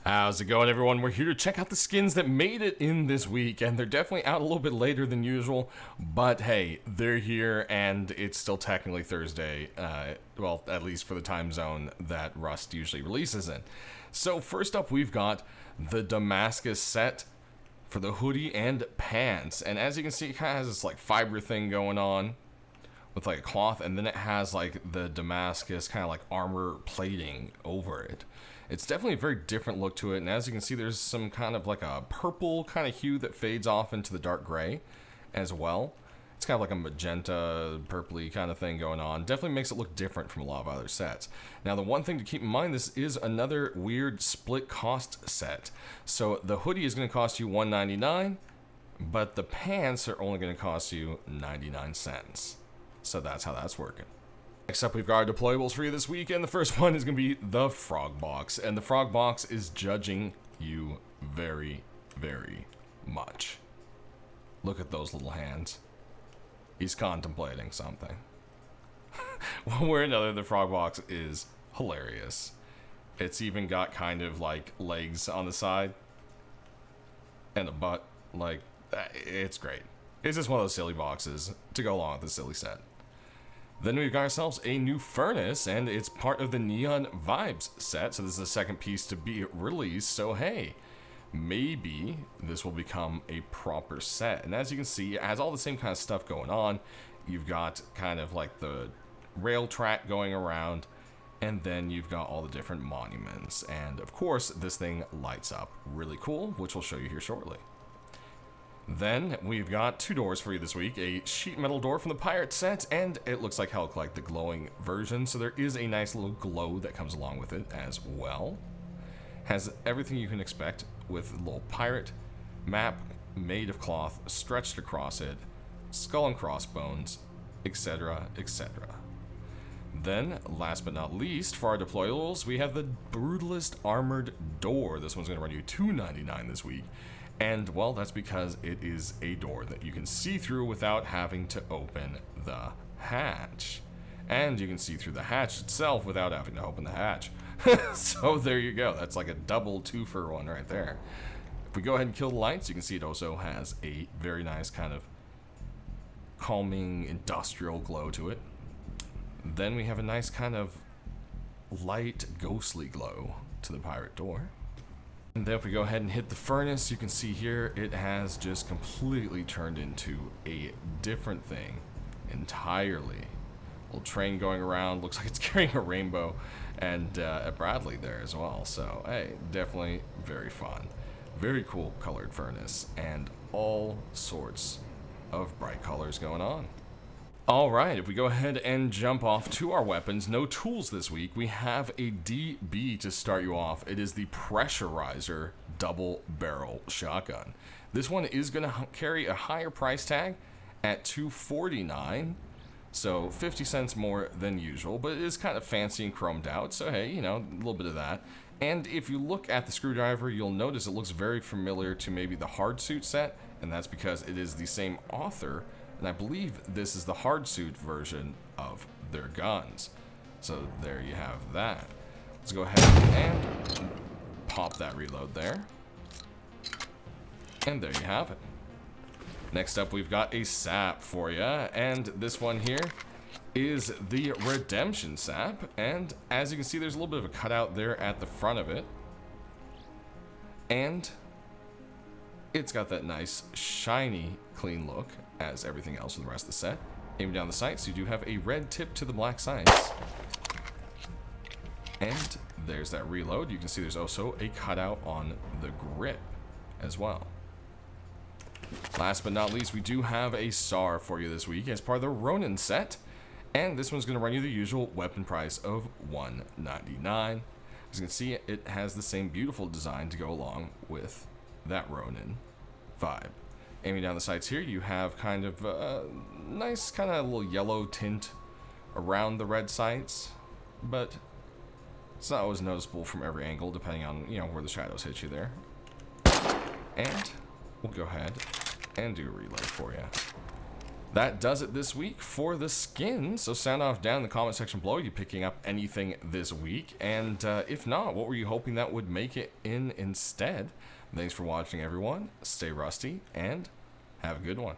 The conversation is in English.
How's it going, everyone? We're here to check out the skins that made it in this week, and they're definitely out a little bit later than usual, but hey, they're here, and it's still technically Thursday, well, at least for the time zone that Rust usually releases in. So first up, we've got the Damascus set for the hoodie and pants, and as you can see, it kind of has this like fiber thing going on with like a cloth, and then it has like the Damascus kind of like armor plating over it. It's definitely a very different look to it, and as you can see, there's some kind of like a purple kind of hue that fades off into the dark gray as well. It's kind of like a magenta, purpley kind of thing going on. Definitely makes it look different from a lot of other sets. Now, the one thing to keep in mind, this is another weird split cost set. So the hoodie is going to cost you $1.99, but the pants are only going to cost you 99 cents. So that's how that's working. Next up, we've got our deployables for you this week, and the first one is going to be the Frog Box. And the Frog Box is judging you very, very much. Look at those little hands. He's contemplating something. One way or another, the Frog Box is hilarious. It's even got kind of like legs on the side and a butt. Like, it's great. It's just one of those silly boxes to go along with the silly set. Then we've got ourselves a new furnace, and it's part of the Neon Vibes set, so this is the second piece to be released, so hey, maybe this will become a proper set. And as you can see, it has all the same kind of stuff going on. You've got kind of like the rail track going around, and then you've got all the different monuments, and of course, this thing lights up really cool, which we'll show you here shortly. Then we've got two doors for you this week, a sheet metal door from the Pirate set, and it looks like Hulk, like the glowing version, so there is a nice little glow that comes along with it as well. Has everything you can expect with a little pirate map made of cloth stretched across it, skull and crossbones, etc., etc. Then, last but not least, for our deployables, we have the Brutalist armored door. This one's going to run you $2.99 this week. And, well, that's because it is a door that you can see through without having to open the hatch. And you can see through the hatch itself without having to open the hatch. So there you go. That's like a double two-for one right there. If we go ahead and kill the lights, you can see it also has a very nice kind of calming industrial glow to it. Then we have a nice kind of light ghostly glow to the pirate door. And then if we go ahead and hit the furnace, you can see here it has just completely turned into a different thing entirely. Little train going around, looks like it's carrying a rainbow, and a Bradley there as well. So hey, definitely very fun. Very cool colored furnace, and all sorts of bright colors going on. Alright, if we go ahead and jump off to our weapons, no tools this week. We have a DB to start you off. It is the Pressurizer double barrel shotgun. This one is going to carry a higher price tag at $2.49, so 50 cents more than usual, but it is kind of fancy and chromed out, so hey, you know, a little bit of that. And if you look at the screwdriver, you'll notice it looks very familiar to maybe the hard suit set, and that's because it is the same author. And I believe this is the hard suit version of their guns. So there you have that. Let's go ahead and pop that reload there. And there you have it. Next up, we've got a SAP for you. And this one here is the Redemption SAP. And as you can see, there's a little bit of a cutout there at the front of it. And it's got that nice, shiny, clean look as everything else in the rest of the set. Aiming down the sights, you do have a red tip to the black sights. And there's that reload. You can see there's also a cutout on the grip as well. Last but not least, we do have a SAR for you this week as part of the Ronin set. And this one's going to run you the usual weapon price of $1.99. As you can see, it has the same beautiful design to go along with that Ronin vibe. Aiming down the sights here, you have kind of a nice kind of little yellow tint around the red sights, but it's not always noticeable from every angle depending on, you know, where the shadows hit you there. And we'll go ahead and do a reload for you. that does it this week for the skins. So sound off down in the comment section below. Are you picking up anything this week? And if not, what were you hoping that would make it in instead? Thanks for watching, everyone. Stay rusty and have a good one.